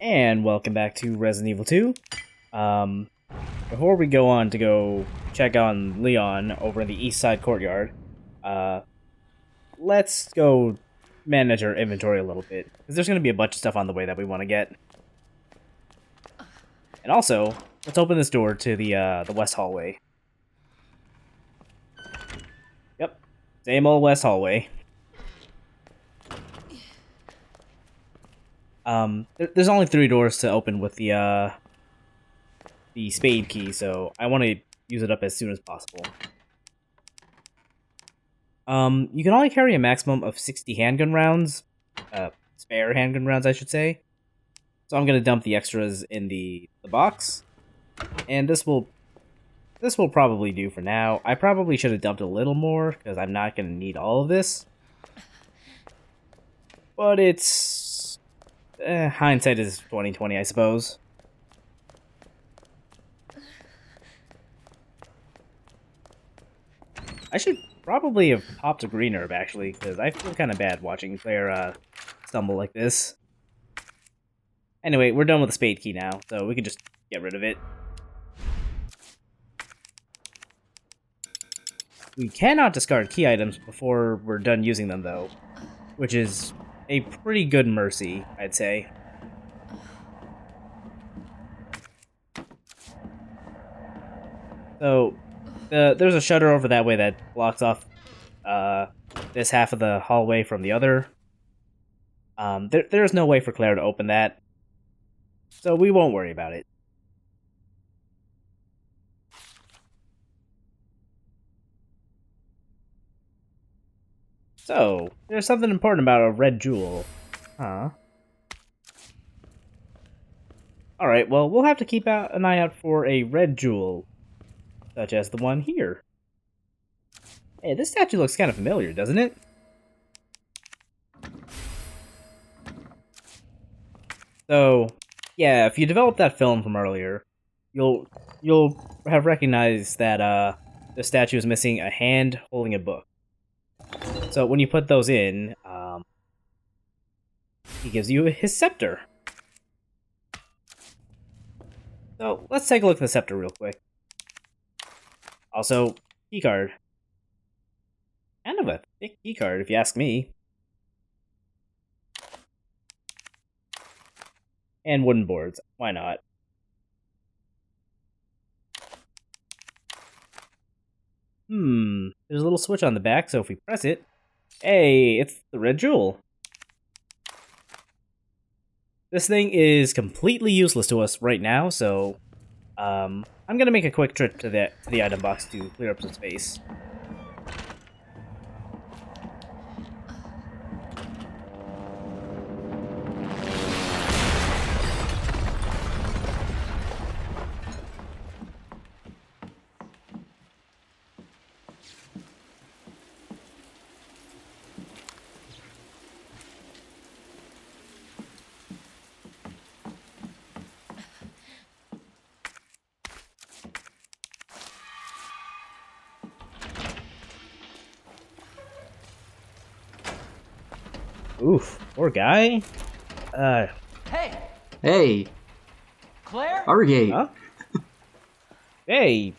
And welcome back to Resident Evil 2. Before we go on to go check on Leon over in the east side courtyard, let's go manage our inventory a little bit, because there's going to be a bunch of stuff on the way that we want to get. And also, let's open this door to the west hallway. Yep, same old west hallway. There's only 3 doors to open with the spade key, so I want to use it up as soon as possible. You can only carry a maximum of 60 handgun rounds, spare handgun rounds, I should say. So I'm gonna dump the extras in the box, and this will probably do for now. I probably should have dumped a little more because I'm not gonna need all of this, but it's hindsight is 20/20, I suppose. I should probably have popped a green herb, actually, because I feel kind of bad watching Claire stumble like this. Anyway, we're done with the spade key now, so we can just get rid of it. We cannot discard key items before we're done using them, though, which is a pretty good mercy, I'd say. So, there's a shutter over that way that blocks off this half of the hallway from the other. There's no way for Claire to open that, so we won't worry about it. So, there's something important about a red jewel. Huh. Alright, well, we'll have to keep an eye out for a red jewel, such as the one here. Hey, this statue looks kind of familiar, doesn't it? So, yeah, if you develop that film from earlier, you'll have recognized that the statue is missing a hand holding a book. So when you put those in, he gives you his scepter. So let's take a look at the scepter real quick. Also, keycard. Kind of a thick keycard, if you ask me. And wooden boards. Why not? There's a little switch on the back, so if we press it, hey, it's the red jewel. This thing is completely useless to us right now, so I'm gonna make a quick trip to the item box to clear up some space. Oof, poor guy. Hey! Hey! Claire? Argate! Huh? Hey,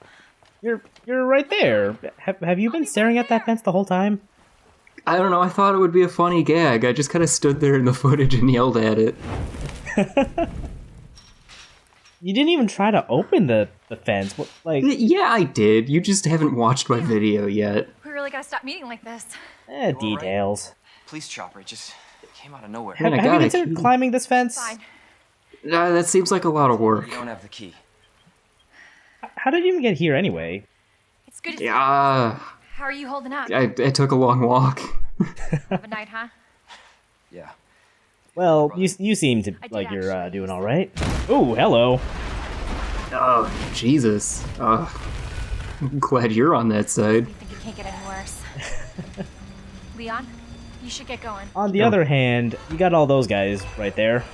you're right there. Have you been staring at that fence the whole time? I don't know, I thought it would be a funny gag. I just kind of stood there in the footage and yelled at it. You didn't even try to open the fence. What, like? Yeah, I did. You just haven't watched my video yet. We really gotta stop meeting like this. Details. Police chopper, it came out of nowhere. Man, I Have you got a considered key. climbing this fence? Fine. That seems like a lot of work. We don't have the key. How did you even get here anyway? It's good to see. Yeah, How are you holding up? I took a long walk. Have a night, huh? Yeah. Well, you seem to like you're actually. doing all right. Oh, hello. Oh, Jesus. I'm glad you're on that side. You think it can't get any worse? Leon, you should get going. On the other hand, you got all those guys right there.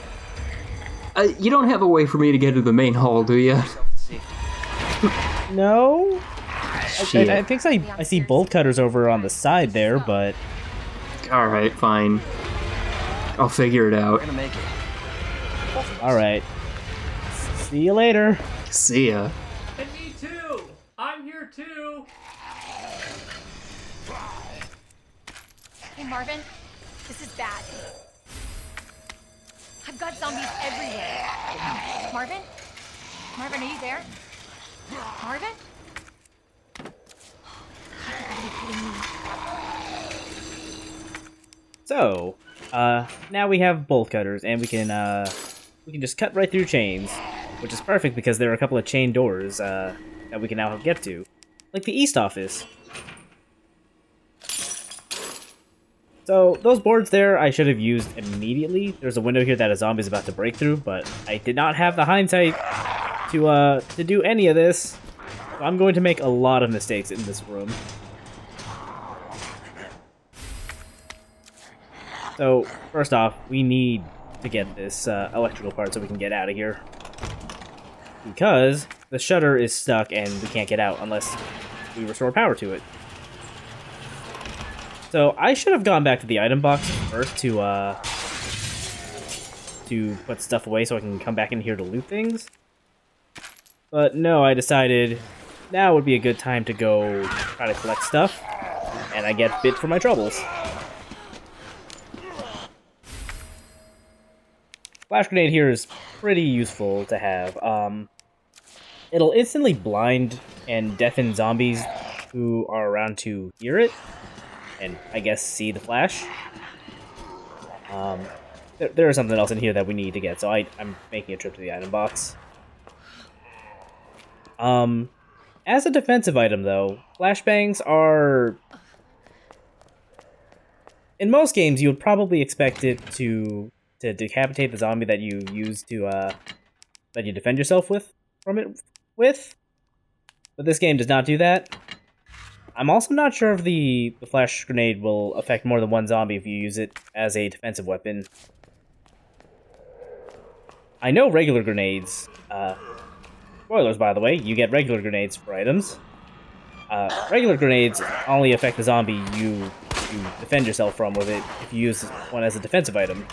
You don't have a way for me to get to the main hall, do you? No? Shit. I think I see bolt cutters over on the side there, but Alright, fine. I'll figure it out. We're gonna make it. Alright. See you later. See ya. And me too! I'm here too! Hey, Marvin, this is bad. I've got zombies everywhere. Marvin? Marvin, are you there? Marvin? Are you kidding me? So, now we have bolt cutters, and we can just cut right through chains, which is perfect because there are a couple of chain doors that we can now get to, like the east office. So those boards there I should have used immediately. There's a window here that a zombie's about to break through, but I did not have the hindsight to do any of this. So I'm going to make a lot of mistakes in this room. So, first off, we need to get this electrical part so we can get out of here. Because the shutter is stuck and we can't get out unless we restore power to it. So, I should have gone back to the item box first to put stuff away so I can come back in here to loot things. But no, I decided now would be a good time to go try to collect stuff, and I get bit for my troubles. Flash grenade here is pretty useful to have. It'll instantly blind and deafen zombies who are around to hear it, and I guess see the flash. There is something else in here that we need to get, so I'm making a trip to the item box. As a defensive item, though, flashbangs are... In most games, you would probably expect it to decapitate the zombie that you use to, that you defend yourself with. But this game does not do that. I'm also not sure if the flash grenade will affect more than one zombie if you use it as a defensive weapon. I know regular grenades, spoilers by the way, you get regular grenades for items. Regular grenades only affect the zombie you defend yourself from with it if you use one as a defensive item.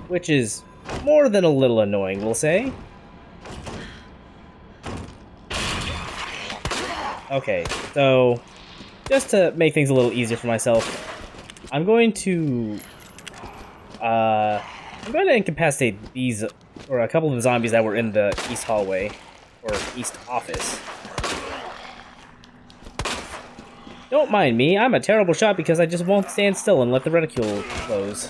Which is more than a little annoying, we'll say. Okay, so just to make things a little easier for myself, I'm going to incapacitate these, or a couple of the zombies that were in the east hallway, or east office. Don't mind me, I'm a terrible shot because I just won't stand still and let the reticule close.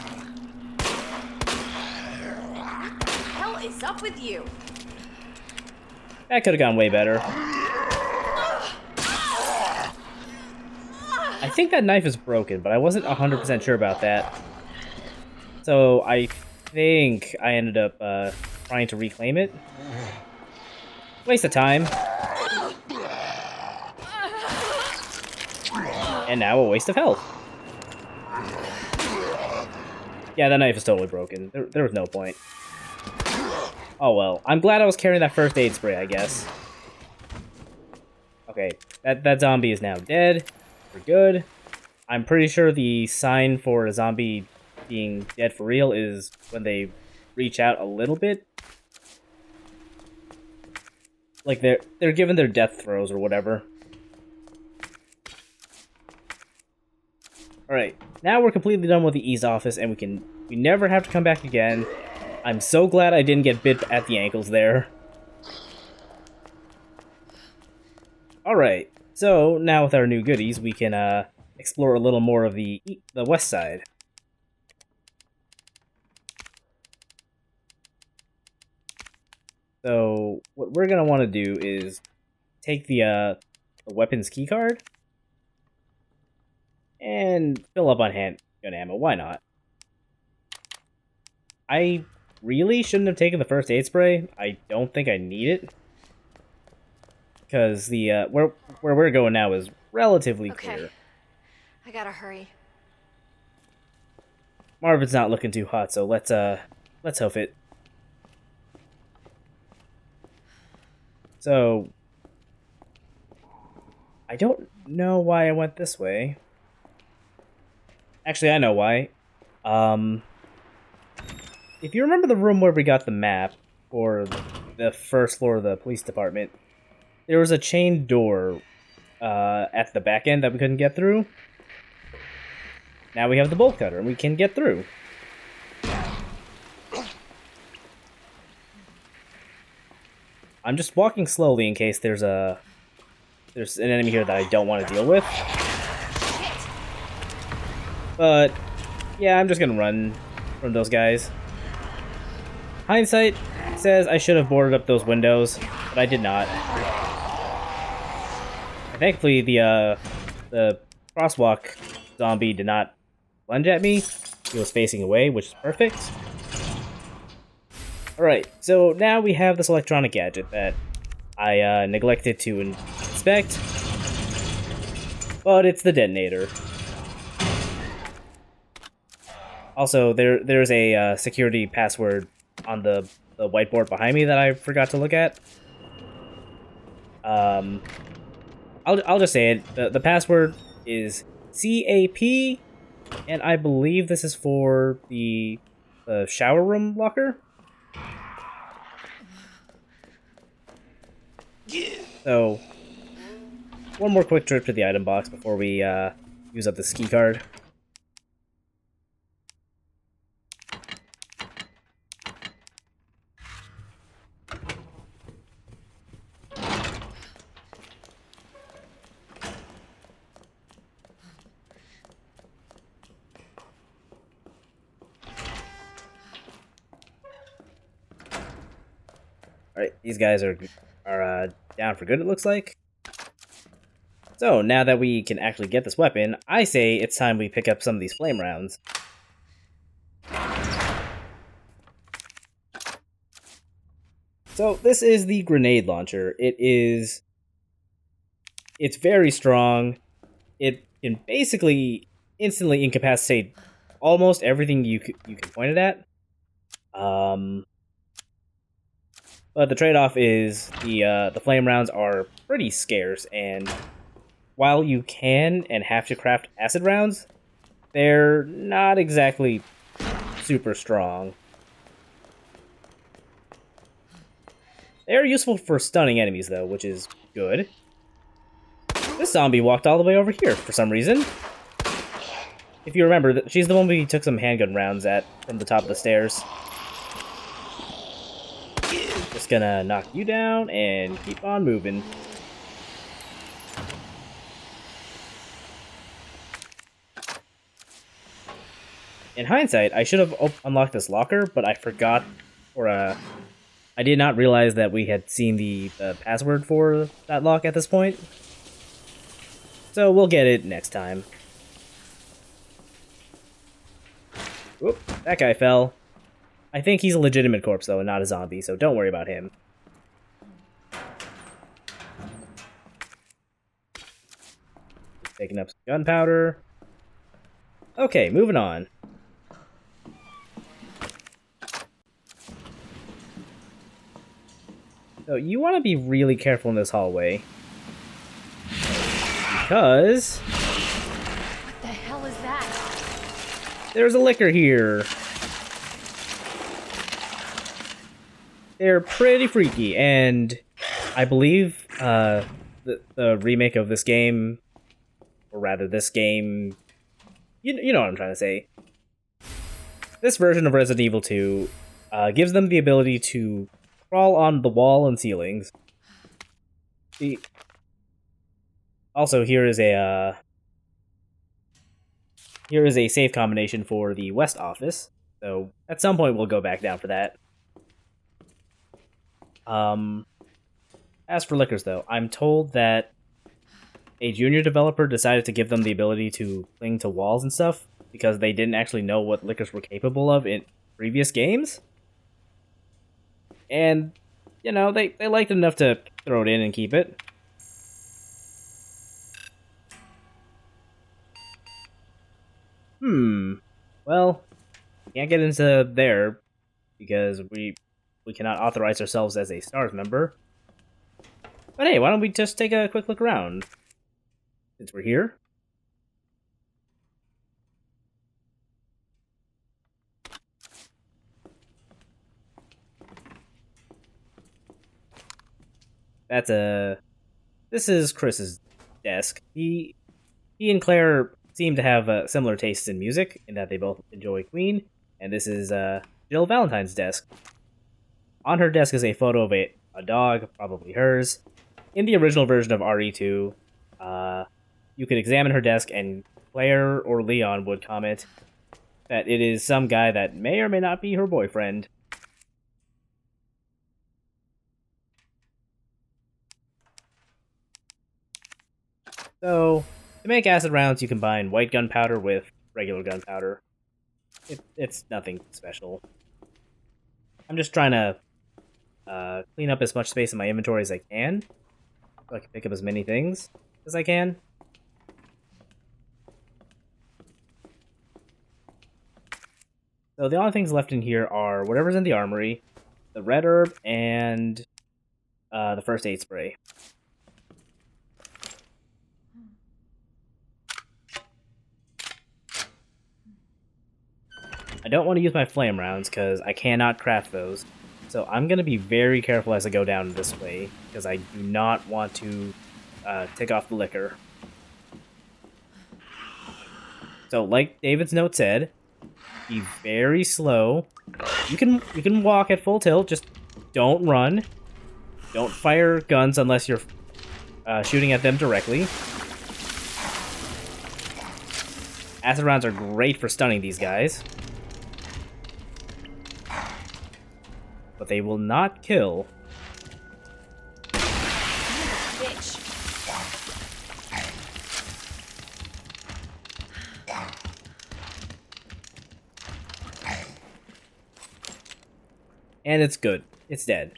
What the hell is up with you? That could have gone way better. I think that knife is broken, but I wasn't 100% sure about that. So I think I ended up trying to reclaim it. Waste of time. And now a waste of health. Yeah, that knife is totally broken. There was no point. Oh well. I'm glad I was carrying that first aid spray, I guess. Okay, that zombie is now dead. We're good. I'm pretty sure the sign for a zombie being dead for real is when they reach out a little bit. Like they're given their death throes or whatever. Alright, now we're completely done with the east office and we never have to come back again. I'm so glad I didn't get bit at the ankles there. Alright, so now with our new goodies, we can explore a little more of the west side. So what we're gonna want to do is take the weapons keycard and fill up on handgun ammo. Why not? I really shouldn't have taken the first aid spray. I don't think I need it because the where we're going now is relatively clear. I gotta hurry. Marvin's not looking too hot, so let's hoof it. So I don't know why I went this way. Actually, I know why. If you remember the room where we got the map for the first floor of the police department, there was a chained door at the back end that we couldn't get through. Now we have the bolt cutter and we can get through. I'm just walking slowly in case there's an enemy here that I don't want to deal with. But yeah, I'm just gonna run from those guys. Hindsight says I should have boarded up those windows, but I did not. Thankfully, the crosswalk zombie did not lunge at me. He was facing away, which is perfect. Alright, so now we have this electronic gadget that I neglected to inspect, but it's the detonator. Also, there's a security password on the whiteboard behind me that I forgot to look at. I'll just say it. The password is CAP, and I believe this is for the shower room locker. So, one more quick trip to the item box before we use up the ski card. Alright, these guys are down for good, it looks like. So, now that we can actually get this weapon, I say it's time we pick up some of these flame rounds. So, this is the grenade launcher. It's very strong. It can basically instantly incapacitate almost everything you can point it at. But the trade-off is the flame rounds are pretty scarce, and while you can and have to craft acid rounds, they're not exactly super strong. They're useful for stunning enemies, though, which is good. This zombie walked all the way over here for some reason. If you remember, she's the one we took some handgun rounds at from the top of the stairs. Just gonna knock you down and keep on moving. In hindsight, I should have unlocked this locker, but I forgot, or I did not realize that we had seen the password for that lock at this point. So we'll get it next time. Whoop, that guy fell. I think he's a legitimate corpse, though, and not a zombie, so don't worry about him. Taking up some gunpowder. Okay, moving on. So, you want to be really careful in this hallway. Because What the hell is that? there's a licker here. They're pretty freaky, and I believe the remake of this game, or rather this game, you know what I'm trying to say. This version of Resident Evil 2 gives them the ability to crawl on the wall and ceilings. Also, here is a save combination for the West office, so at some point we'll go back down for that. As for lickers, though, I'm told that a junior developer decided to give them the ability to cling to walls and stuff because they didn't actually know what lickers were capable of in previous games. And, you know, they liked it enough to throw it in and keep it. Well, can't get into there because we cannot authorize ourselves as a STARS member. But hey, why don't we just take a quick look around? Since we're here. This is Chris's desk. He and Claire seem to have similar tastes in music, in that they both enjoy Queen, and this is Jill Valentine's desk. On her desk is a photo of a dog, probably hers. In the original version of RE2, you could examine her desk, and Claire or Leon would comment that it is some guy that may or may not be her boyfriend. So, to make acid rounds, you combine white gunpowder with regular gunpowder. It's nothing special. I'm just trying to clean up as much space in my inventory as I can, so I can pick up as many things as I can. So the only things left in here are whatever's in the armory, the red herb, and the first aid spray. I don't want to use my flame rounds because I cannot craft those. So I'm going to be very careful as I go down this way because I do not want to take off the liquor. So like David's note said, be very slow. You can walk at full tilt, just don't run. Don't fire guns unless you're shooting at them directly. Acid rounds are great for stunning these guys, but they will not kill. Bitch. And it's good. It's dead.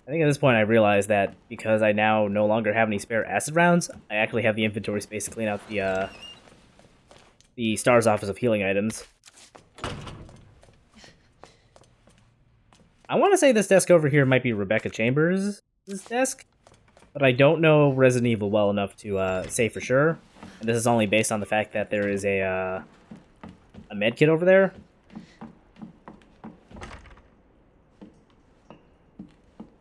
I think at this point I realized that because I now no longer have any spare acid rounds, I actually have the inventory space to clean out the Star's Office of Healing items. I want to say this desk over here might be Rebecca Chambers' desk, but I don't know Resident Evil well enough to say for sure. And this is only based on the fact that there is a med kit over there.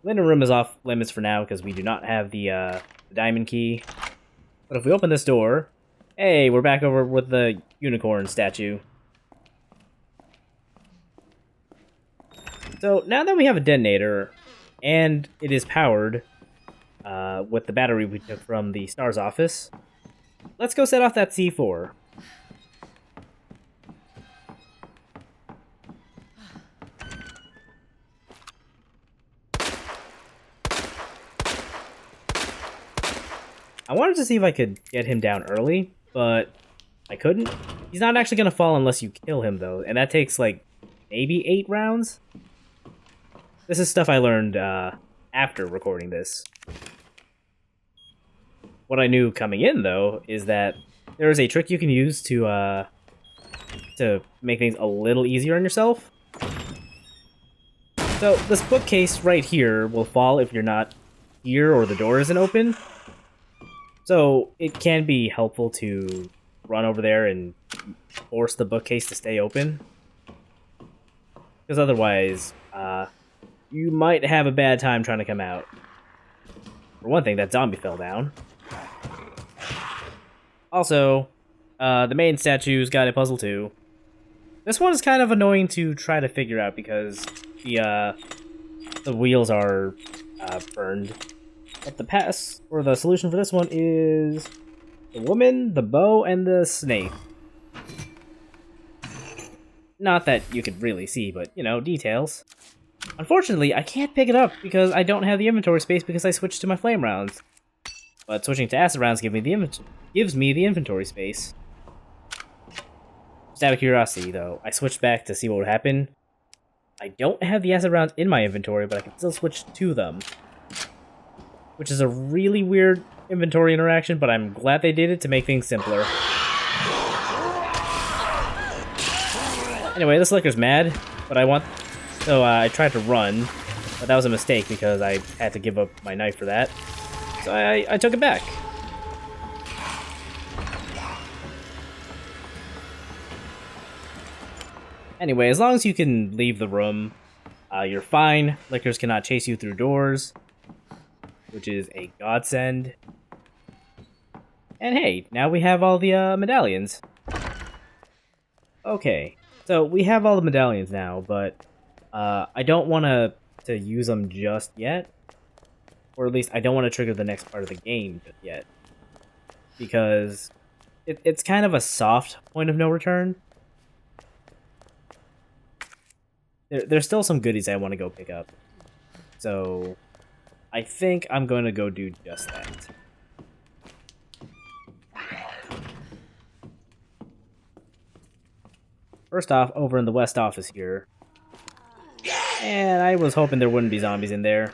Linen room is off limits for now because we do not have the diamond key. But if we open this door, hey, we're back over with the unicorn statue. So now that we have a detonator, and it is powered with the battery we took from the Star's office, let's go set off that C4. I wanted to see if I could get him down early, but I couldn't. He's not actually going to fall unless you kill him, though, and that takes, like, maybe 8 rounds? This is stuff I learned after recording this. What I knew coming in, though, is that there is a trick you can use to make things a little easier on yourself. So, this bookcase right here will fall if you're not here or the door isn't open. So, it can be helpful to run over there and force the bookcase to stay open. Because otherwise, you might have a bad time trying to come out. For one thing, that zombie fell down. Also, the main statue's got a puzzle too. This one is kind of annoying to try to figure out because the wheels are burned. But the solution for this one is the woman, the bow, and the snake. Not that you could really see, but, you know, details. Unfortunately, I can't pick it up because I don't have the inventory space because I switched to my flame rounds. But switching to acid rounds gives me the inventory space. Just out of curiosity, though, I switched back to see what would happen. I don't have the acid rounds in my inventory, but I can still switch to them. Which is a really weird inventory interaction, but I'm glad they did it to make things simpler. Anyway, this liquor's mad, but so I tried to run, but that was a mistake because I had to give up my knife for that. So I took it back. Anyway, as long as you can leave the room, you're fine. Lickers cannot chase you through doors, which is a godsend. And hey, now we have all the medallions. Okay, so we have all the medallions now, but I don't want to use them just yet. Or at least I don't want to trigger the next part of the game just yet. Because it's kind of a soft point of no return. There's still some goodies I want to go pick up. So I think I'm going to go do just that. First off, over in the west office here. And I was hoping there wouldn't be zombies in there.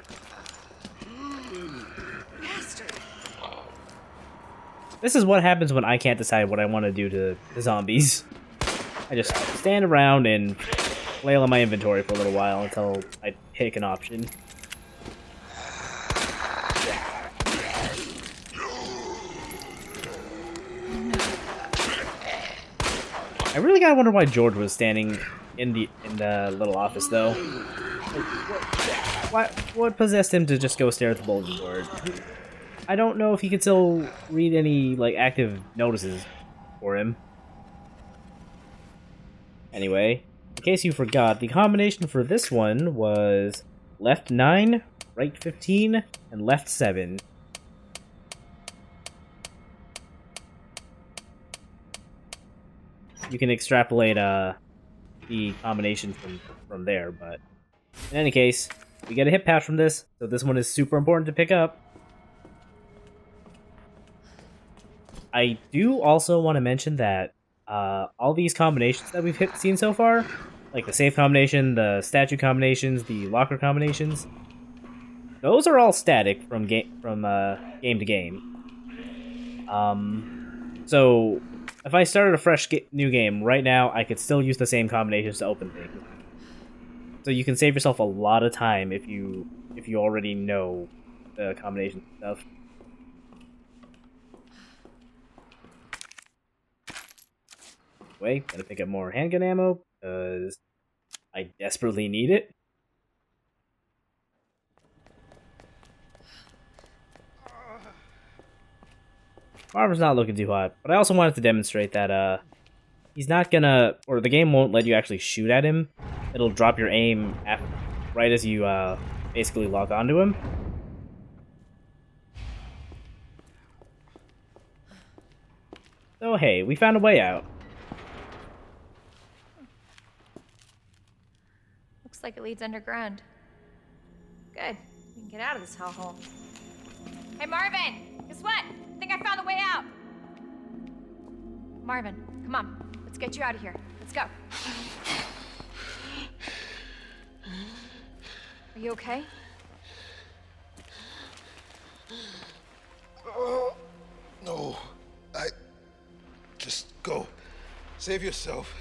This is what happens when I can't decide what I want to do to the zombies. I just stand around and flail on my inventory for a little while until I pick an option. I really gotta wonder why George was standing in the little office though. Like, what possessed him to just go stare at the bulletin board? I don't know if he could still read any like active notices for him. Anyway, in case you forgot, the combination for this one was left 9, right 15, and left 7. You can extrapolate the combination from there, but in any case, we get a hit patch from this, so this one is super important to pick up. I do also want to mention that all these combinations that we've seen so far, like the safe combination, the statue combinations, the locker combinations, those are all static from game to game. So if I started a fresh new game right now, I could still use the same combinations to open things. So you can save yourself a lot of time if you already know the combination stuff. Anyway, gotta pick up more handgun ammo because I desperately need it. Marvin's not looking too hot, but I also wanted to demonstrate that he's not gonna, or the game won't let you actually shoot at him. It'll drop your aim right as you basically log onto him. So hey, we found a way out. Looks like it leads underground. Good. We can get out of this hellhole. Hey, Marvin! Guess what? I think I found the way out. Marvin, come on. Let's get you out of here. Let's go. Are you okay? No. Just go. Save yourself.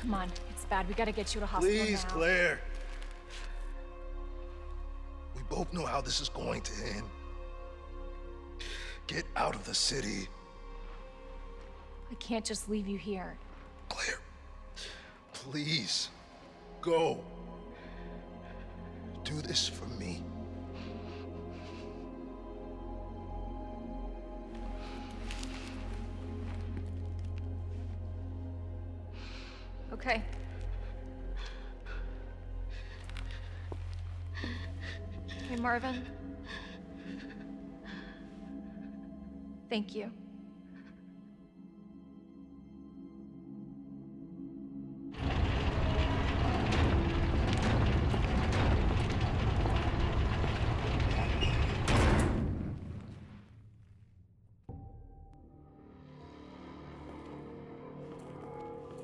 Come on. It's bad. We gotta get you to hospital Please, now. Claire. We both know how this is going to end. Get out of the city. I can't just leave you here. Claire, please, go. Do this for me. Okay. Hey, Marvin. Thank you.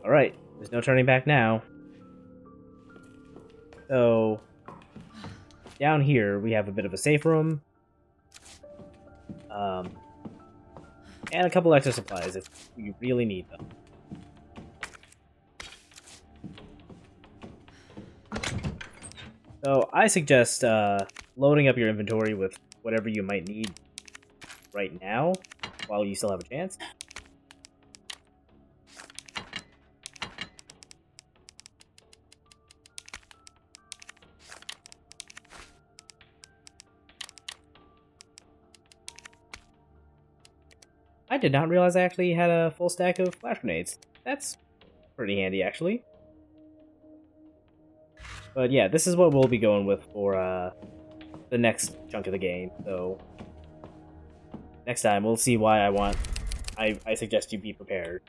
Alright, there's no turning back now. So, down here we have a bit of a safe room. And a couple extra supplies if you really need them. So I suggest loading up your inventory with whatever you might need right now, while you still have a chance. I did not realize I actually had a full stack of flash grenades. That's pretty handy, actually. But yeah, this is what we'll be going with for the next chunk of the game. So next time we'll see why I suggest you be prepared.